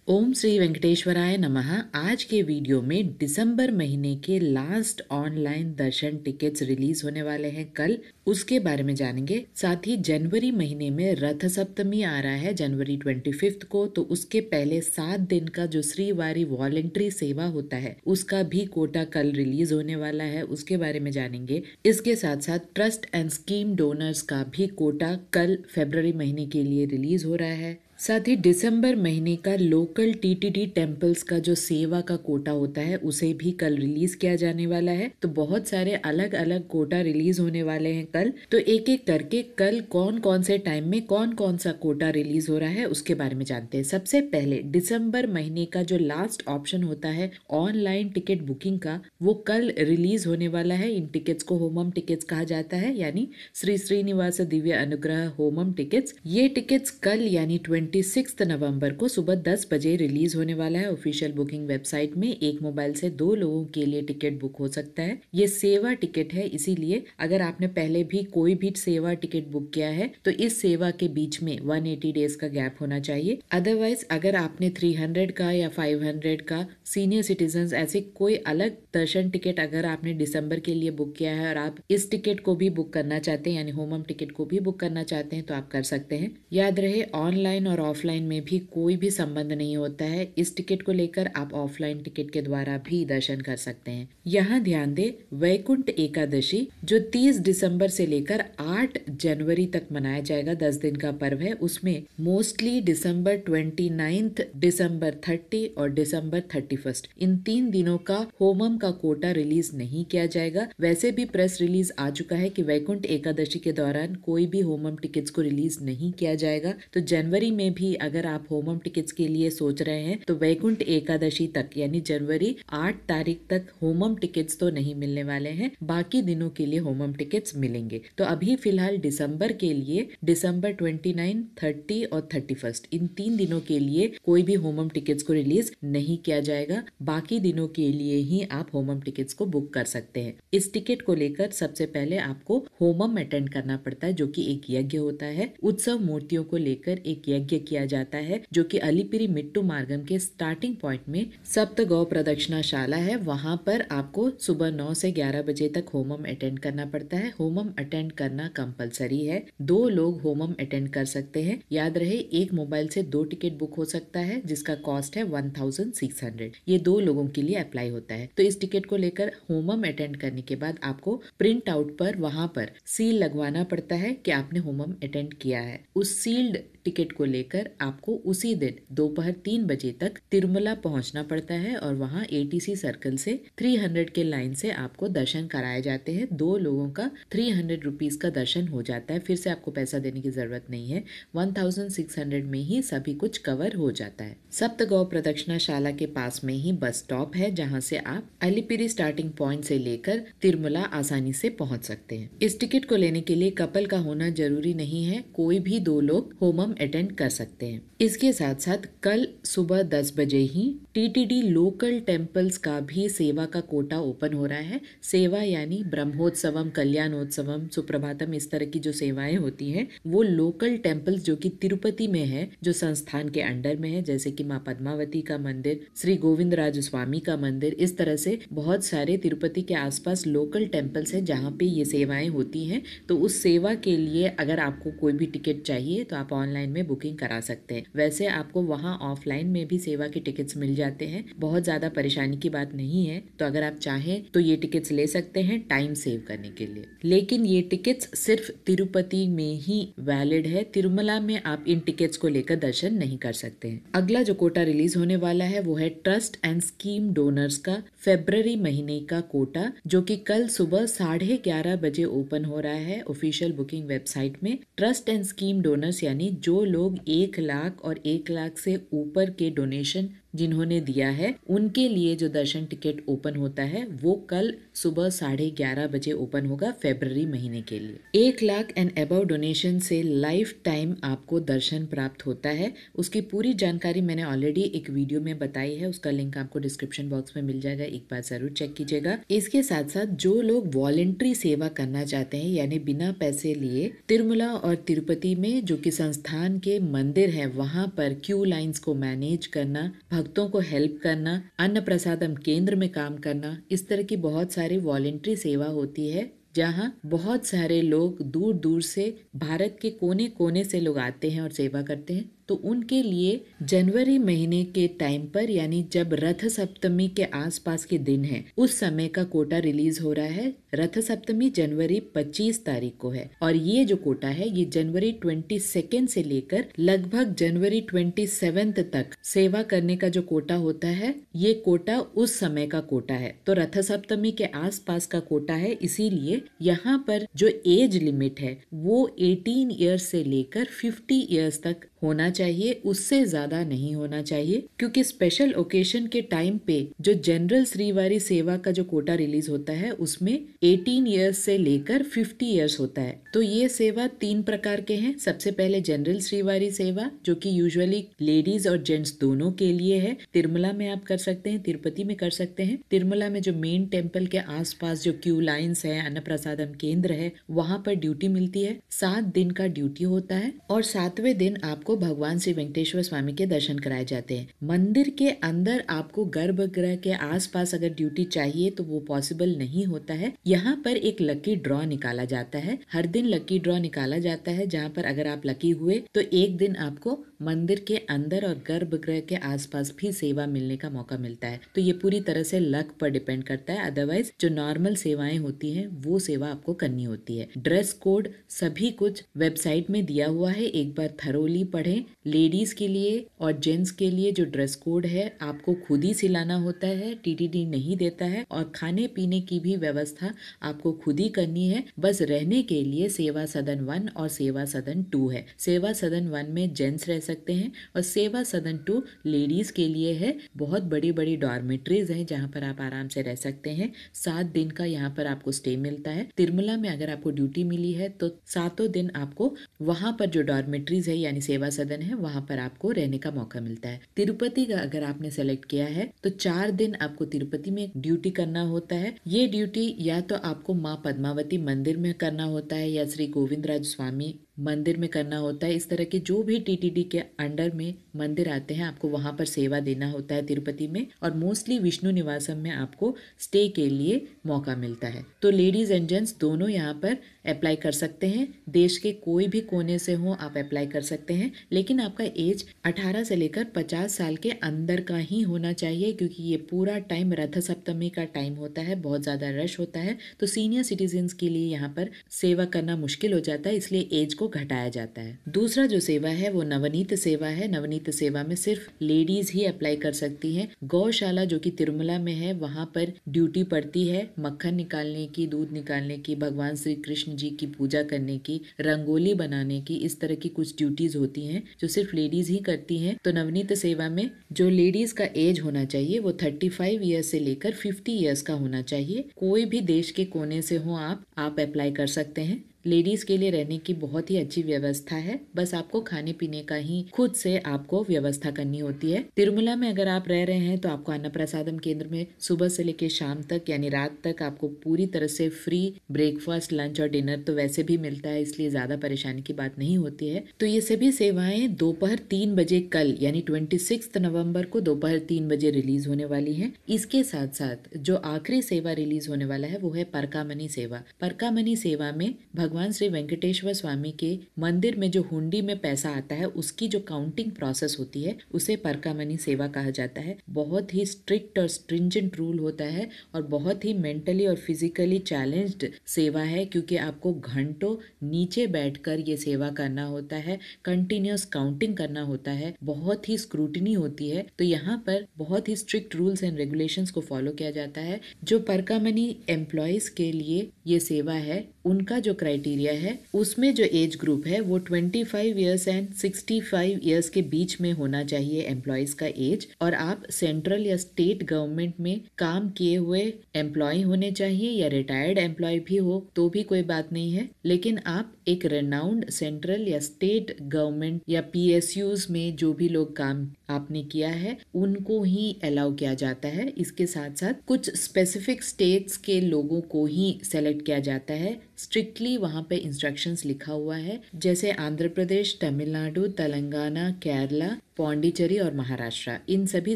ओम श्री वेंकटेश्वराय नमः। आज के वीडियो में दिसंबर महीने के लास्ट ऑनलाइन दर्शन टिकट्स रिलीज होने वाले हैं कल, उसके बारे में जानेंगे। साथ ही जनवरी महीने में रथ सप्तमी आ रहा है जनवरी 25 को, तो उसके पहले 7 दिन का जो श्रीवारी वॉलेंट्री सेवा होता है उसका भी कोटा कल रिलीज होने वाला है, उसके बारे में जानेंगे। इसके साथ साथ ट्रस्ट एंड स्कीम डोनर्स का भी कोटा कल फरवरी महीने के लिए रिलीज हो रहा है। साथ ही दिसंबर महीने का लोकल टीटीडी टेम्पल्स का जो सेवा का कोटा होता है उसे भी कल रिलीज किया जाने वाला है। तो बहुत सारे अलग अलग कोटा रिलीज होने वाले हैं कल। तो एक एक करके कल कौन कौन से टाइम में कौन कौन सा कोटा रिलीज हो रहा है उसके बारे में जानते हैं। सबसे पहले दिसंबर महीने का जो लास्ट ऑप्शन होता है ऑनलाइन टिकट बुकिंग का, वो कल रिलीज होने वाला है। इन टिकट्स को होमम टिकट्स कहा जाता है, यानी श्री श्रीनिवास दिव्य अनुग्रह होमम टिकट्स। ये टिकट्स कल यानी 26 नवंबर को सुबह 10 बजे रिलीज होने वाला है। ऑफिशियल बुकिंग वेबसाइट में एक मोबाइल से 2 लोगों के लिए टिकट बुक हो सकता है। ये सेवा टिकट है, इसीलिए अगर आपने पहले भी कोई भी सेवा टिकट बुक किया है तो इस सेवा के बीच में 180 डेज का गैप होना चाहिए। अदरवाइज अगर आपने 300 का या 500 का सीनियर सिटीजन ऐसे कोई अलग दर्शन टिकट अगर आपने दिसंबर के लिए बुक किया है और आप इस टिकट को भी बुक करना चाहते हैं यानी होमम टिकट को भी बुक करना चाहते हैं तो आप कर सकते हैं। याद रहे, ऑनलाइन और ऑफलाइन में भी कोई भी संबंध नहीं होता है। इस टिकट को लेकर आप ऑफलाइन टिकट के द्वारा भी दर्शन कर सकते हैं। यहाँ ध्यान दे, वैकुंठ एकादशी जो 30 दिसंबर से लेकर 8 जनवरी तक मनाया जाएगा, 10 दिन का पर्व है। उसमें मोस्टली दिसंबर 29, दिसंबर 30 और दिसंबर 31 इन 3 दिनों का होमम का कोटा रिलीज नहीं किया जाएगा। वैसे भी प्रेस रिलीज आ चुका है कि वैकुंठ एकादशी के दौरान कोई भी होमम टिकट्स को रिलीज नहीं किया जाएगा। तो जनवरी में भी अगर आप होमम टिकट्स के लिए सोच रहे हैं तो वैकुंठ एकादशी तक यानी जनवरी 8 तारीख तक होमम टिकट्स तो नहीं मिलने वाले हैं, बाकी दिनों के लिए होमम टिकट्स मिलेंगे। तो अभी फिलहाल दिसंबर के लिए दिसंबर 29, 30 और 31 इन 3 दिनों के लिए कोई भी होमम टिकट्स को रिलीज नहीं किया जाएगा। बाकी दिनों के लिए ही आप होमम टिकट्स को बुक कर सकते हैं। इस टिकट को लेकर सबसे पहले आपको होमम अटेंड करना पड़ता है, जो कि एक यज्ञ होता है। उत्सव मूर्तियों को लेकर एक यज्ञ किया जाता है, जो कि अलीपिरी मिट्टू मार्गम के स्टार्टिंग पॉइंट में सप्त गौ प्रदक्षिणाशाला है। वहां पर आपको सुबह 9 से 11 बजे तक होमम अटेंड करना पड़ता है। होमम अटेंड करना कंपलसरी है। 2 लोग होमम अटेंड कर सकते हैं। याद रहे, एक मोबाइल से 2 टिकट बुक हो सकता है, जिसका कॉस्ट है 1600। ये 2 लोगों के लिए अप्लाई होता है। तो इस टिकट को लेकर होमम अटेंड करने के बाद आपको प्रिंट आउट पर वहां पर सील लगवाना पड़ता है कि आपने होमम अटेंड किया है। उस सील्ड टिकट को लेकर आपको उसी दिन दोपहर 3 बजे तक तिरुमला पहुंचना पड़ता है और वहां एटीसी सर्कल से 300 के लाइन से आपको दर्शन कराए जाते हैं। 2 लोगों का 300 रुपीज का दर्शन हो जाता है। फिर से आपको पैसा देने की जरूरत नहीं है, 1600 में ही सभी कुछ कवर हो जाता है। सप्त गौ प्रदक्षिणाशाला के पास में ही बस स्टॉप है, जहां से आप अलीपिरी स्टार्टिंग पॉइंट से लेकर तिरुमला आसानी से पहुंच सकते हैं। इस टिकट को लेने के लिए कपल का होना जरूरी नहीं है, कोई भी 2 लोग होमम अटेंड कर सकते हैं। इसके साथ साथ कल सुबह 10 बजे ही टीटीडी लोकल टेम्पल्स का भी सेवा का कोटा ओपन हो रहा है। सेवा यानी ब्रह्मोत्सवम, कल्याणोत्सवम, सुप्रभातम, इस तरह की जो सेवाएं होती हैं वो लोकल टेम्पल्स जो कि तिरुपति में है, जो संस्थान के अंडर में है, जैसे कि माँ पद्मावती का मंदिर, श्री गोविंद राज स्वामी का मंदिर, इस तरह से बहुत सारे तिरुपति के आसपास लोकल टेम्पल्स है जहाँ पे ये सेवाएं होती हैं। तो उस सेवा के लिए अगर आपको कोई भी टिकट चाहिए तो आप ऑनलाइन में बुकिंग करा सकते हैं। वैसे आपको वहां ऑफलाइन में भी सेवा के टिकट्स मिल जाते हैं, बहुत ज्यादा परेशानी की बात नहीं है। तो अगर आप चाहें तो ये टिकट्स ले सकते हैं टाइम सेव करने के लिए। लेकिन ये टिकट्स सिर्फ तिरुपति में ही वैलिड है, तिरुमला में आप इन टिकट्स को लेकर दर्शन नहीं कर सकते हैं। अगला जो कोटा रिलीज होने वाला है वो है ट्रस्ट एंड स्कीम डोनर्स का फरवरी महीने का कोटा, जो कि कल सुबह 11:30 बजे ओपन हो रहा है ऑफिशियल बुकिंग वेबसाइट में। ट्रस्ट एंड स्कीम डोनर्स यानी जो लोग 1 लाख और 1 लाख से ऊपर के डोनेशन जिन्होंने दिया है उनके लिए जो दर्शन टिकट ओपन होता है वो कल सुबह 11:30 बजे ओपन होगा फरवरी महीने के लिए। 1 लाख एंड अबव डोनेशन से लाइफ टाइम आपको दर्शन प्राप्त होता है। उसकी पूरी जानकारी मैंने ऑलरेडी एक वीडियो में बताई है, उसका लिंक आपको डिस्क्रिप्शन बॉक्स में मिल जाएगा, एक बार जरूर चेक कीजिएगा। इसके साथ साथ जो लोग वॉलेंट्री सेवा करना चाहते हैं यानी बिना पैसे लिए तिरुमला और तिरुपति में जो कि संस्थान के मंदिर है वहां पर क्यू लाइंस को मैनेज करना, भक्तों को हेल्प करना, अन्न प्रसादम केंद्र में काम करना, इस तरह की बहुत सारी वॉलेंट्री सेवा होती है जहां बहुत सारे लोग दूर दूर से भारत के कोने कोने से लोग आते हैं और सेवा करते हैं। तो उनके लिए जनवरी महीने के टाइम पर यानी जब रथ सप्तमी के आसपास के दिन है उस समय का कोटा रिलीज हो रहा है। रथ सप्तमी जनवरी 25 तारीख को है और ये जो कोटा है ये जनवरी 22 से लेकर लगभग जनवरी 27 तक सेवा करने का जो कोटा होता है ये कोटा उस समय का कोटा है। तो रथ सप्तमी के आसपास का कोटा है, इसीलिए यहाँ पर जो एज लिमिट है वो 18 ईयर्स से लेकर 50 ईयर्स तक होना चाहिए, उससे ज्यादा नहीं होना चाहिए, क्योंकि स्पेशल ओकेशन के टाइम पे जो जनरल श्रीवारी सेवा का जो कोटा रिलीज होता है उसमें 18 ईयर्स से लेकर 50 ईयर्स होता है। तो ये सेवा 3 प्रकार के हैं। सबसे पहले जनरल श्रीवारी सेवा जो कि यूजुअली लेडीज और जेंट्स दोनों के लिए है। तिरुमला में आप कर सकते हैं, तिरुपति में कर सकते हैं। तिरुमला में जो मेन टेम्पल के आसपास जो क्यू लाइन्स है, अन्न प्रसादम केंद्र है, वहां पर ड्यूटी मिलती है। 7 दिन का ड्यूटी होता है और 7वें दिन आपको भगवान श्री वेंकटेश्वर स्वामी के दर्शन कराए जाते हैं। मंदिर के अंदर आपको गर्भगृह के आसपास अगर ड्यूटी चाहिए तो वो पॉसिबल नहीं होता है। यहाँ पर एक लकी ड्रॉ निकाला जाता है, हर दिन लकी ड्रॉ निकाला जाता है, जहाँ पर अगर आप लकी हुए तो एक दिन आपको मंदिर के अंदर और गर्भगृह के आसपास भी सेवा मिलने का मौका मिलता है। तो ये पूरी तरह से लक पर डिपेंड करता है, अदरवाइज जो नॉर्मल सेवाएं होती हैं वो सेवा आपको करनी होती है। ड्रेस कोड सभी कुछ वेबसाइट में दिया हुआ है, एक बार थरोली पढ़ें। लेडीज के लिए और जेंट्स के लिए जो ड्रेस कोड है आपको खुद ही सिलाना होता है, टीटीडी नहीं देता है, और खाने पीने की भी व्यवस्था आपको खुद ही करनी है। बस रहने के लिए सेवा सदन 1 और सेवा सदन 2 है। सेवा सदन 1 में जेंट्स रह सकते हैं और सेवा सदन 2 लेडीज के लिए है। बहुत बड़ी बड़ी डॉर्मेट्रीज हैं जहाँ पर आप आराम से रह सकते हैं। 7 दिन का यहाँ पर आपको स्टे मिलता है। तिरुमला में अगर आपको ड्यूटी मिली है तो 7 दिन आपको वहां पर जो डॉर्मेट्रीज है यानी सेवा सदन है वहां पर आपको रहने का मौका मिलता है। तिरुपति का अगर आपने सेलेक्ट किया है तो 4 दिन आपको तिरुपति में ड्यूटी करना होता है। ये ड्यूटी या तो आपको माँ पद्मावती मंदिर में करना होता है या श्री गोविंदराज स्वामी मंदिर में करना होता है। इस तरह के जो भी टीटीडी के अंडर में मंदिर आते हैं आपको वहां पर सेवा देना होता है तिरुपति में, और मोस्टली विष्णु निवासम में आपको स्टे के लिए मौका मिलता है। तो लेडीज एंड जेंट्स दोनों यहाँ पर अप्लाई कर सकते हैं। देश के कोई भी कोने से हो आप अप्लाई कर सकते हैं, लेकिन आपका एज 18 से लेकर 50 साल के अंदर का ही होना चाहिए, क्योंकि ये पूरा टाइम रथ सप्तमी का टाइम होता है, बहुत ज्यादा रश होता है। तो सीनियर सिटीजन्स के लिए यहाँ पर सेवा करना मुश्किल हो जाता है, इसलिए एज को घटाया जाता है। दूसरा जो सेवा है वो नवनीत सेवा है। नवनीत सेवा में सिर्फ लेडीज ही अप्लाई कर सकती हैं। गौशाला जो कि तिरुमला में है वहां पर ड्यूटी पड़ती है मक्खन निकालने की, दूध निकालने की, भगवान श्री कृष्ण जी की पूजा करने की, रंगोली बनाने की, इस तरह की कुछ ड्यूटीज होती हैं जो सिर्फ लेडीज ही करती हैं। तो नवनीत सेवा में जो लेडीज का एज होना चाहिए वो 35 ईयर्स से लेकर 50 ईयर्स का होना चाहिए। कोई भी देश के कोने से हो आप अप्लाई कर सकते हैं। लेडीज के लिए रहने की बहुत ही अच्छी व्यवस्था है, बस आपको खाने पीने का ही खुद से आपको व्यवस्था करनी होती है। तिरुमला में अगर आप रह रहे हैं तो आपको अन्न प्रसादम केंद्र में सुबह से लेकर शाम तक यानी रात तक आपको पूरी तरह से फ्री ब्रेकफास्ट, लंच और डिनर तो वैसे भी मिलता है, इसलिए ज्यादा परेशानी की बात नहीं होती है। तो ये सभी सेवाएं दोपहर 3 बजे कल यानी 26 नवम्बर को दोपहर 3 बजे रिलीज होने वाली है। इसके साथ साथ जो आखिरी सेवा रिलीज होने वाला है वो है परकामनी सेवा। परकामनी सेवा में भगवान श्री वेंकटेश्वर स्वामी के मंदिर में जो हुंडी में पैसा आता है उसकी जो काउंटिंग प्रोसेस होती है उसे परकामनी सेवा कहा जाता है। बहुत ही स्ट्रिक्ट और स्ट्रिंजेंट रूल होता है और बहुत ही मेंटली और फिजिकली चैलेंज्ड सेवा है, क्योंकि आपको घंटों नीचे बैठकर ये सेवा करना होता है, कंटिन्यूस काउंटिंग करना होता है, बहुत ही स्क्रूटनी होती है। तो यहाँ पर बहुत ही स्ट्रिक्ट रूल्स एंड रेगुलेशंस को फॉलो किया जाता है। जो परकामनी एम्प्लॉयज के लिए ये सेवा है उनका जो क्राइटेरिया है उसमें जो एज ग्रुप है वो 25 ईयर्स एंड 65 ईयर्स के बीच में होना चाहिए एम्प्लॉयज का एज। और आप सेंट्रल या स्टेट गवर्नमेंट में काम किए हुए एम्प्लॉय होने चाहिए या रिटायर्ड एम्प्लॉय भी हो तो भी कोई बात नहीं है, लेकिन आप एक रेनाउंड सेंट्रल या स्टेट गवर्नमेंट या पीएसयूज में जो भी लोग काम आपने किया है उनको ही अलाउ किया जाता है। इसके साथ साथ कुछ स्पेसिफिक स्टेट्स के लोगों को ही सेलेक्ट किया जाता है। स्ट्रिक्टली वहाँ पे इंस्ट्रक्शंस लिखा हुआ है, जैसे आंध्र प्रदेश, तमिलनाडु, तेलंगाना, केरला, पौंडीचेरी और महाराष्ट्र, इन सभी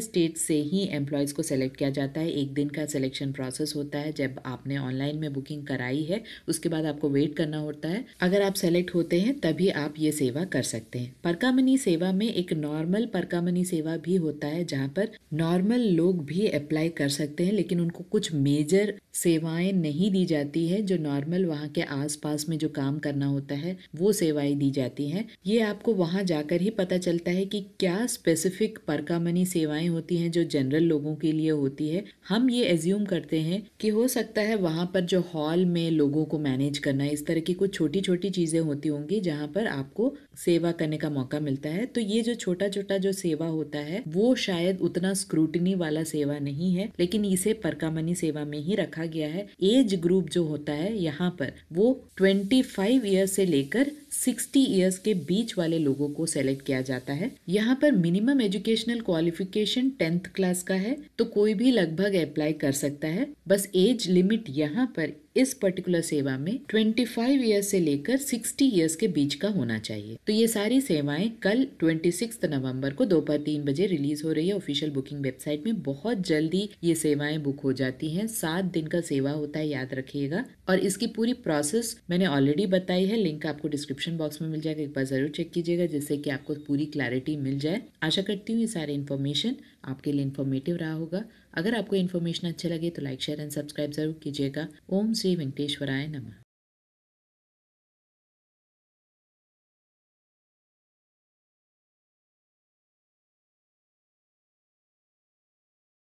स्टेट से ही एम्प्लॉयज को सेलेक्ट किया जाता है। एक दिन का सिलेक्शन प्रोसेस होता है। जब आपने ऑनलाइन में बुकिंग कराई है उसके बाद आपको वेट करना होता है। अगर आप सेलेक्ट होते हैं तभी आप ये सेवा कर सकते हैं। परकामनी सेवा में एक नॉर्मल परकामनी सेवा भी होता है जहाँ पर नॉर्मल लोग भी अप्लाई कर सकते हैं, लेकिन उनको कुछ मेजर सेवाएं नहीं दी जाती है। जो नॉर्मल वहाँ के आसपास में जो काम करना होता है वो सेवाएं दी जाती हैं। ये आपको वहाँ जाकर ही पता चलता है कि क्या स्पेसिफिक परकामनी सेवाएं होती हैं जो जनरल लोगों के लिए होती है। हम ये एज्यूम करते हैं कि हो सकता है वहाँ पर जो हॉल में लोगों को मैनेज करना, इस तरह की कुछ छोटी छोटी चीजें होती होंगी जहाँ पर आपको सेवा करने का मौका मिलता है। तो ये जो छोटा छोटा जो सेवा होता है वो शायद उतना स्क्रूटनी वाला सेवा नहीं है, लेकिन इसे परकामनी सेवा में ही रखा गया है। एज ग्रुप जो होता है यहाँ पर वो 25 ईयर्स से लेकर 60 ईयर्स के बीच वाले लोगों को सेलेक्ट किया जाता है। यहाँ पर minimum educational qualification 10th class का है, तो कोई भी लगभग अप्लाई कर सकता है। बस एज लिमिट यहाँ पर इस पर्टिकुलर सेवा में 25 ईयर्स से लेकर 60 ईयर्स के बीच का होना चाहिए। तो ये सारी सेवाएं कल 26 नवंबर को दोपहर 3 बजे रिलीज हो रही है ऑफिशियल बुकिंग वेबसाइट में। बहुत जल्दी ये सेवाएं बुक हो जाती हैं। 7 दिन का सेवा होता है, याद रखिएगा। और इसकी पूरी प्रोसेस मैंने ऑलरेडी बताई है, लिंक आपको डिस्क्रिप्शन बॉक्स में मिल जाएगा, एक बार जरूर चेक कीजिएगा जिससे कि आपको पूरी क्लैरिटी मिल जाए। आशा करती हूँ ये सारे इन्फॉर्मेशन आपके लिए इन्फॉर्मेटिव रहा होगा। अगर आपको इन्फॉर्मेशन अच्छे लगे तो लाइक, शेयर एंड सब्सक्राइब जरूर कीजिएगा। ओम श्री वेंकटेश्वराय नमः।